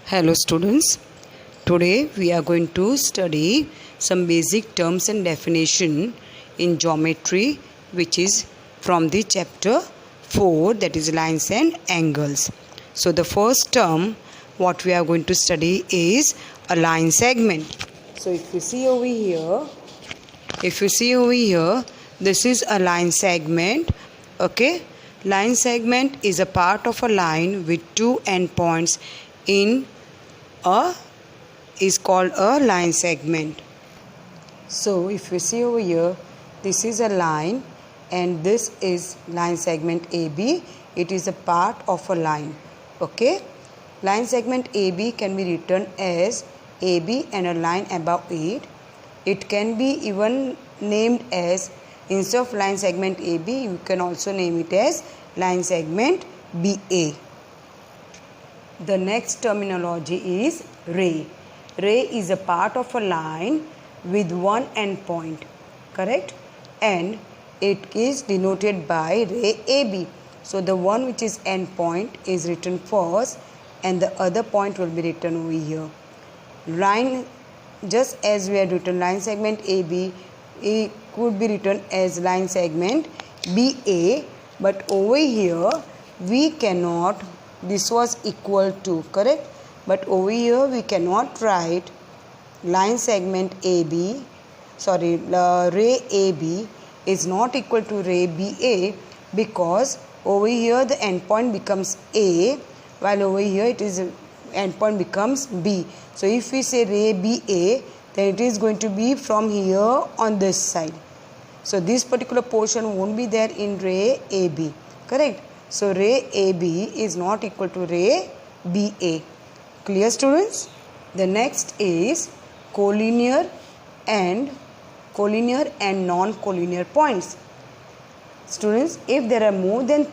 Hello students, today we are going to study some basic terms and definition in geometry which is from the chapter 4, that is lines and angles. So the first term what we are going to study is a line segment. So if you see over here, this is a line segment. Okay, line segment is a part of a line with two endpoints is called a line segment. So if you see over here, this is a line and this is line segment AB. It is a part of a line. Okay, line segment AB can be written as AB and a line above it. It can be even named as, instead of line segment AB, you can also name it as line segment BA. The next terminology is ray. Ray is a part of a line with one endpoint, correct? And it is denoted by ray AB. So the one which is endpoint is written first and the other point will be written over here. Line, just as we had written line segment AB, it could be written as line segment BA, but over here we cannot, this was equal to, correct? But over here we cannot write line segment AB, ray AB is not equal to ray BA, because over here the endpoint becomes A, while over here it is endpoint becomes B. So if we say ray BA, then it is going to be from here on this side. So this particular portion won't be there in ray AB, correct? So ray AB is not equal to ray BA. Clear, students? The next is collinear and non-collinear points. Students, if there are more than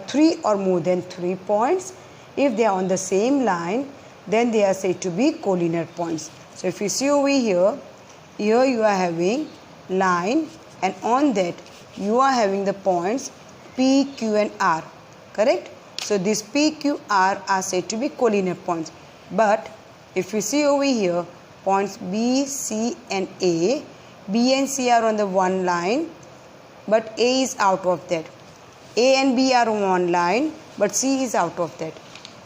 3 or more than 3 points, if they are on the same line, then they are said to be collinear points. So if you see over here you are having line and on that you are having the points P, Q and R, correct? So this P, Q, R are said to be collinear points. But if you see over here, points B, C and A, B and C are on the one line, but A is out of that. A and B are on one line, but C is out of that.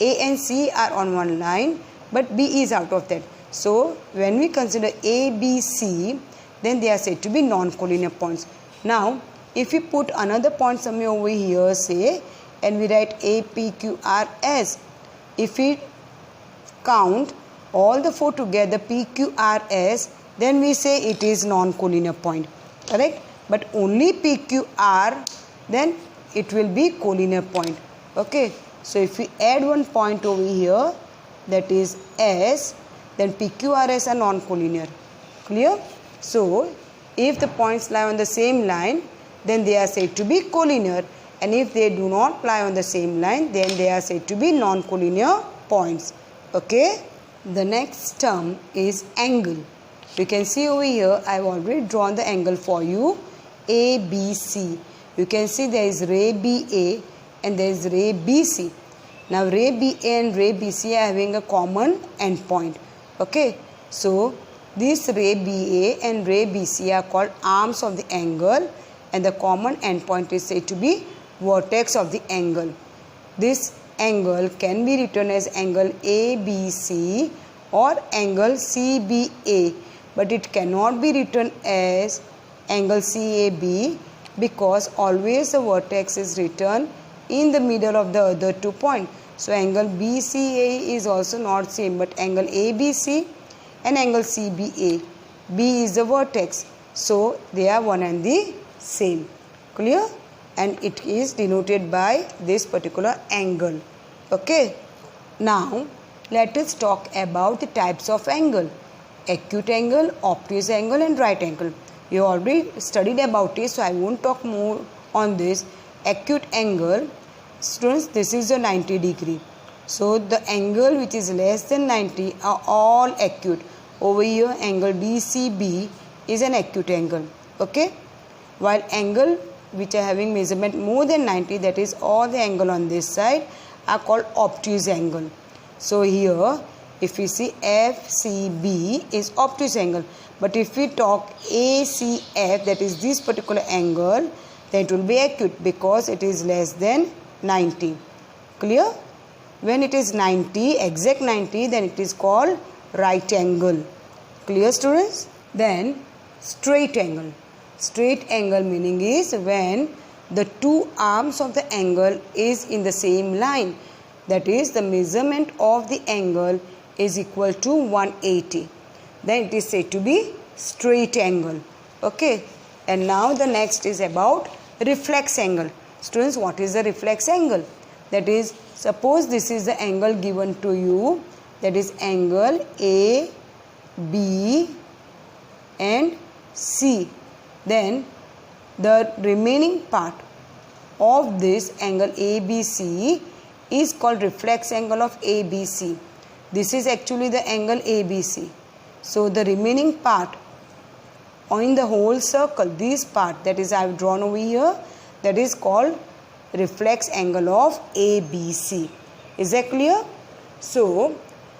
A and C are on one line, but B is out of that. So when we consider A, B, C, then they are said to be non-collinear points. Now, if we put another point somewhere over here, say, and we write A, P, Q, R, S, if we count all the four together, P, Q, R, S, then we say it is non-collinear point, correct? But only P, Q, R, then it will be collinear point. Okay, so if we add one point over here, that is S, then P, Q, R, S are non-collinear. Clear? So if the points lie on the same line, then they are said to be collinear, and if they do not lie on the same line, then they are said to be non-collinear points. Okay, the next term is angle. You can see over here I have already drawn the angle for you, ABC. You can see there is ray BA and there is ray BC. Now ray BA and ray BC are having a common endpoint. Okay, so this ray BA and ray BC are called arms of the angle, and the common endpoint is said to be vertex of the angle. This angle can be written as angle ABC or angle CBA, but it cannot be written as angle CAB, because always the vertex is written in the middle of the other 2 points. So angle BCA is also not same, but angle ABC and angle CBA. B is the vertex, so they are one and the same. Clear? And it is denoted by this particular angle. Okay, now let us talk about the types of angle: acute angle, obtuse angle and right angle. You already studied about it, so I won't talk more on this. Acute angle, students, this is a 90 degree. So the angle which is less than 90 are all acute. Over here angle DCB is an acute angle. Okay, while angle which are having measurement more than 90, that is all the angle on this side, are called obtuse angle. So here if we see FCB is obtuse angle, but if we talk ACF, that is this particular angle, then it will be acute because it is less than 90. Clear? When it is 90, exact 90, then it is called right angle. Clear, students? Then straight angle. Straight angle meaning is when the two arms of the angle is in the same line. That is, the measurement of the angle is equal to 180. Then it is said to be straight angle. Okay. And now the next is about reflex angle. Students, what is the reflex angle? That is, suppose this is the angle given to you. That is angle A, B and C. Then the remaining part of this angle ABC is called reflex angle of ABC. This is actually the angle ABC. So the remaining part in the whole circle, this part that is I have drawn over here, that is called reflex angle of ABC. Is that clear? So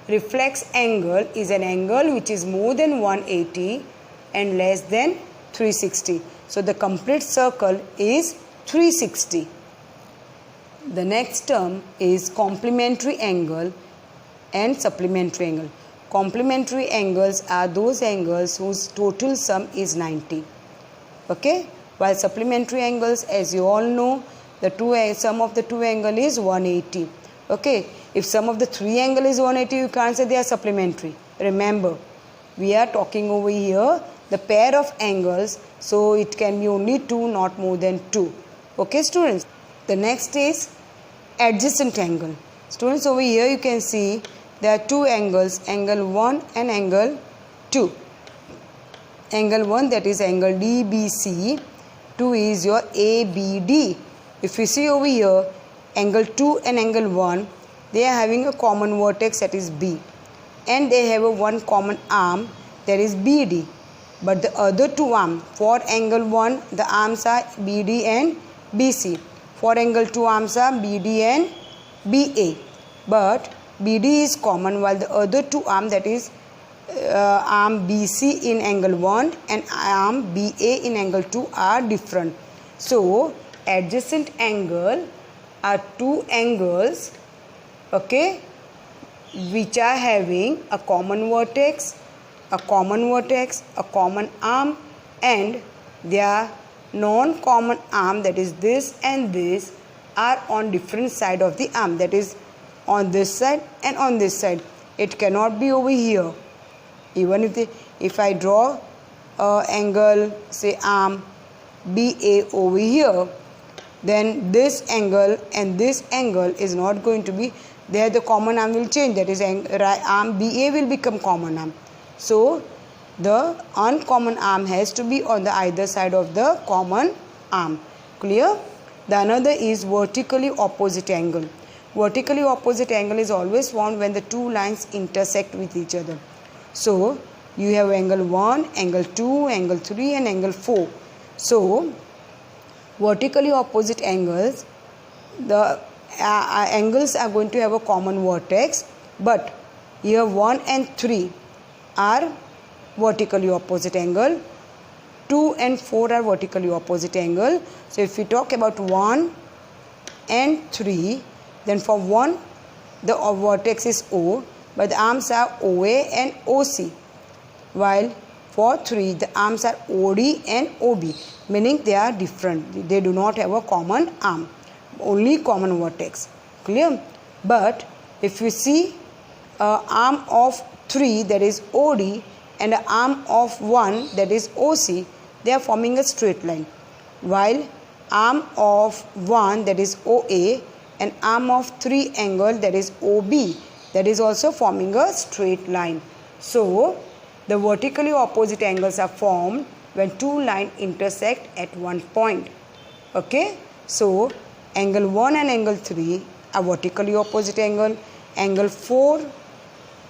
reflex angle is an angle which is more than 180 and less than 360. So the complete circle is 360. The next term is complementary angle and supplementary angle. Complementary angles are those angles whose total sum is 90. Okay? While supplementary angles, as you all know, the sum of the two angle is 180. Okay? If sum of the three angle is 180, you can't say they are supplementary. Remember, we are talking over here the pair of angles, so it can be only 2, not more than 2. Okay, students? The next is adjacent angle. Students, over here you can see there are two angles, angle 1 and angle 2. Angle 1, that is angle DBC. 2 is your ABD. If you see over here, angle 2 and angle 1, they are having a common vertex, that is B. And they have a one common arm, that is BD. But the other two arms, for angle 1, the arms are BD and BC. For angle 2, arms are BD and BA. But BD is common, while the other two arms, that is arm BC in angle 1 and arm BA in angle 2 are different. So adjacent angle are two angles, okay, which are having a common vertex, a common arm, and their non-common arm, that is this and this, are on different side of the arm, that is on this side and on this side. It cannot be over here. Even if I draw angle, say arm BA over here, then this angle and this angle is not going to be there. The common arm will change, that is arm BA will become common arm. So the uncommon arm has to be on the either side of the common arm. Clear? The another is vertically opposite angle. Vertically opposite angle is always found when the two lines intersect with each other. So you have angle 1, angle 2, angle 3 and angle 4. So vertically opposite angles, the angles are going to have a common vertex, but here 1 and 3 are vertically opposite angle, 2 and 4 are vertically opposite angle. So if we talk about 1 and 3, then for 1 the vertex is O, but the arms are OA and OC, while for 3 the arms are OD and OB, meaning they are different. They do not have a common arm, only common vertex. Clear? But if you see arm of 3, that is OD, and an arm of 1, that is OC, they are forming a straight line, while arm of 1, that is OA, and arm of 3 angle, that is OB, that is also forming a straight line. So the vertically opposite angles are formed when two lines intersect at one point. Okay, so angle 1 and angle 3 are vertically opposite angle, angle 4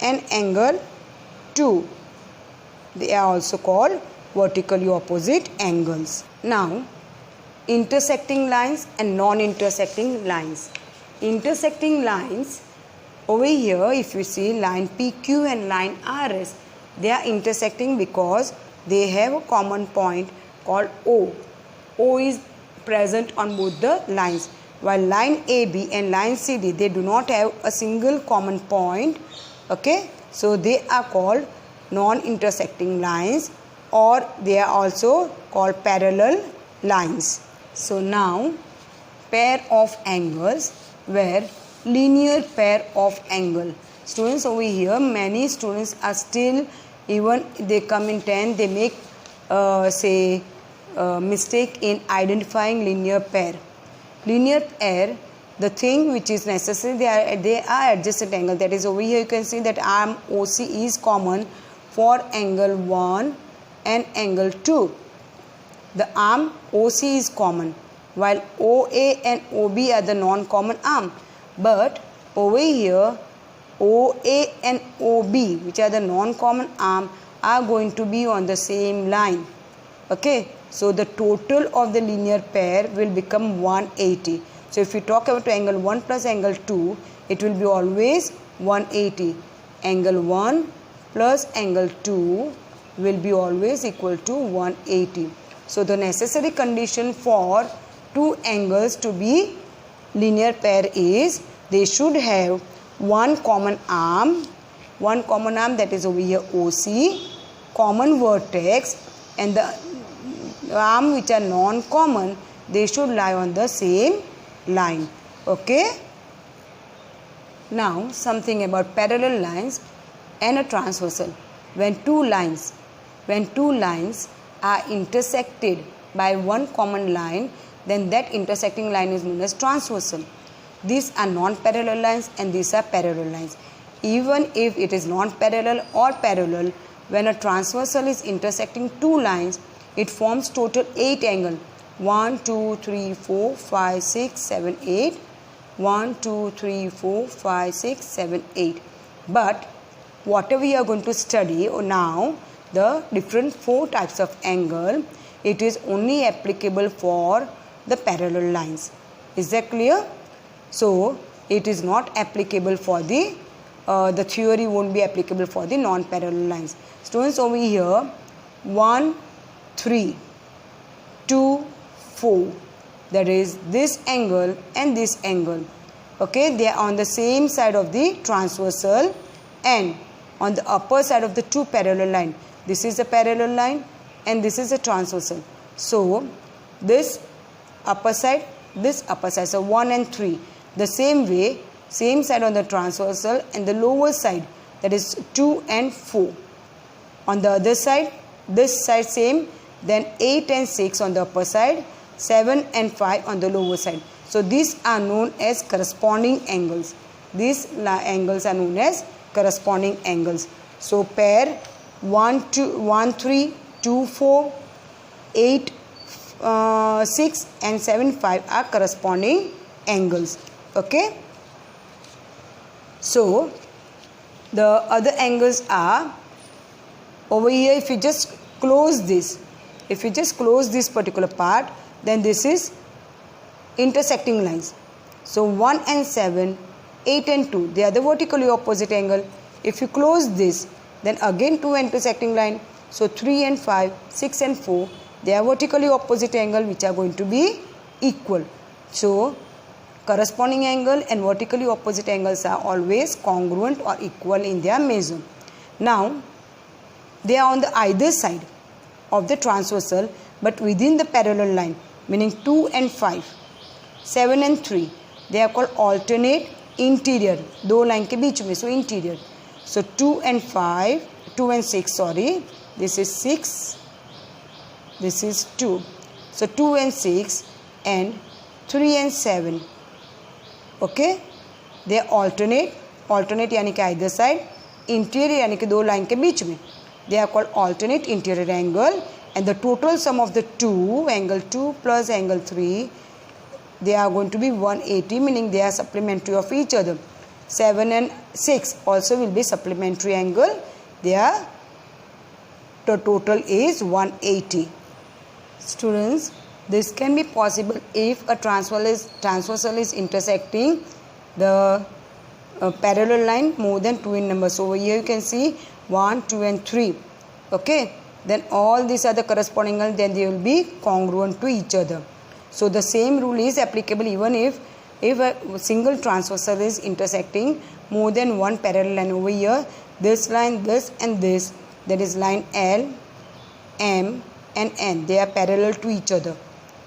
and angle 2, they are also called vertically opposite angles. Now intersecting lines and non-intersecting lines. intersecting lines over here, if you see line PQ and line RS, they are intersecting because they have a common point called O. O is present on both the lines, while line AB and line CD, they do not have a single common point. Okay, so they are called non-intersecting lines, or they are also called parallel lines. So now, pair of angles where linear pair of angle. Students, over here many students are still, even they come in 10, they make mistake in identifying linear pair. Linear pair, the thing which is necessary, they are adjacent angle. That is, over here you can see that arm OC is common for angle 1 and angle 2. The arm OC is common, while OA and OB are the non-common arm. But over here, OA and OB, which are the non-common arm, are going to be on the same line. Okay, so the total of the linear pair will become 180. So if we talk about angle 1 plus angle 2, it will be always 180. Angle 1 plus angle 2 will be always equal to 180. So the necessary condition for two angles to be linear pair is they should have one common arm, that is over here OC, common vertex, and the arm which are non-common, they should lie on the same line. Okay. Now something about parallel lines and a transversal. When two lines are intersected by one common line, then that intersecting line is known as transversal. These are non-parallel lines and these are parallel lines. Even if it is non-parallel or parallel, when a transversal is intersecting two lines, it forms total 8 angles. 1, 2, 3, 4, 5, 6, 7, 8. 1, 2, 3, 4, 5, 6, 7, 8. But whatever we are going to study now, the different 4 types of angle, it is only applicable for the parallel lines. Is that clear? So it is not applicable for the theory won't be applicable for the non-parallel lines. Students, over here 1, 3, 2, 4, that is this angle and this angle. Okay, they are on the same side of the transversal and on the upper side of the two parallel line. This is a parallel line and this is a transversal. So this upper side, so 1 and 3. The same way, same side on the transversal and the lower side, that is 2 and 4. On the other side, this side same, then 8 and 6 on the upper side, 7 and 5 on the lower side. So these are known as corresponding angles. These angles are known as corresponding angles. So pair 1, 3, 2, 4, 8, 6 and 7, 5 are corresponding angles. Okay. So the other angles are over here. If you just close this, particular part, then this is intersecting lines. So 1 and 7, 8 and 2, they are the vertically opposite angle. If you close this, then again 2 intersecting line. So 3 and 5, 6 and 4, they are vertically opposite angle which are going to be equal. So corresponding angle and vertically opposite angles are always congruent or equal in their measure. Now they are on the either side of the transversal but within the parallel line, meaning 2 and 5, 7 and 3, they are called alternate interior. दो line के बीच में, so interior. So 2 and 6, sorry, this is 6, this is 2. So 2 and 6 and 3 and 7. Okay, they alternate यानी कि either side, interior यानी कि दो line के बीच में. They are called alternate interior angle, and the total sum of the two, angle 2 plus angle 3, they are going to be 180, meaning they are supplementary of each other. 7 and 6 also will be supplementary angle. The total is 180. Students, this can be possible if a transversal is intersecting the parallel line more than 2 in number. So over here you can see 1, 2 and 3. Okay, then all these are the corresponding angles, then they will be congruent to each other. So the same rule is applicable even if a single transversal is intersecting more than one parallel line. Over here, this line, this and this, that is line L, M and N, they are parallel to each other.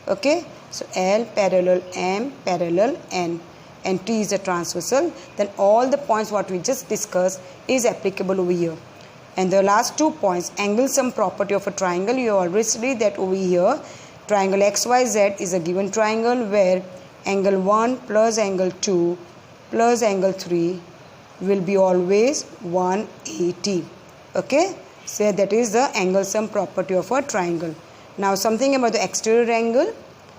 Okay, so L parallel M parallel N and T is a transversal, then all the points what we just discussed is applicable over here. And the last 2 points, angle sum property of a triangle, you have already studied that over here. Triangle XYZ is a given triangle where angle 1 plus angle 2 plus angle 3 will be always 180. Okay, so that is the angle sum property of a triangle. Now something about the exterior angle.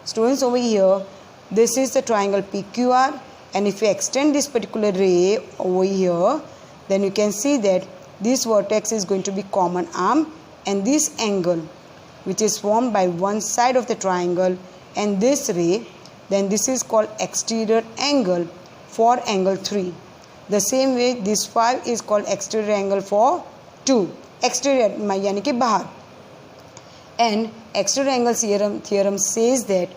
Students, over here, this is the triangle PQR, and if you extend this particular ray over here, then you can see that this vertex is going to be common arm, and this angle which is formed by one side of the triangle and this ray, then this is called exterior angle for angle 3. The same way this 5 is called exterior angle for 2. Exterior यानी कि बाहर. And exterior angle theorem says that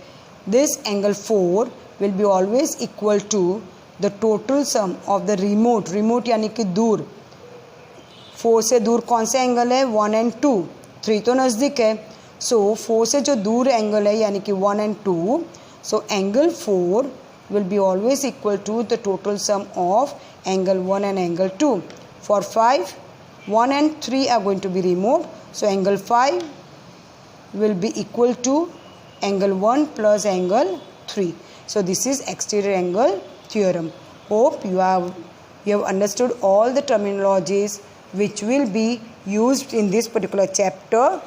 this angle 4 will be always equal to the total sum of the remote यानी कि दूर. 4 से दूर कौन से एंगल है? 1 and 2. 3 तो नज़दीक है. सो 4 से जो दूर एंगल है यानी कि 1 and 2, so angle 4 will be always equal to the total sum of angle 1 and angle 2. For 5, 1 and 3 are going to be removed. So angle 5 will be equal to angle 1 plus angle 3. So this is exterior angle theorem. Hope you have understood all the terminologies which will be used in this particular chapter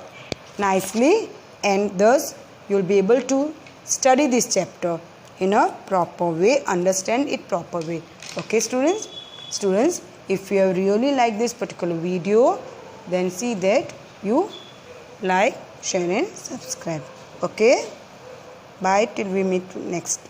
nicely, and thus you will be able to study this chapter in a proper way, understand it proper way. Okay, students, if you have really liked this particular video, then see that you like, share and subscribe. Okay, bye till we meet next.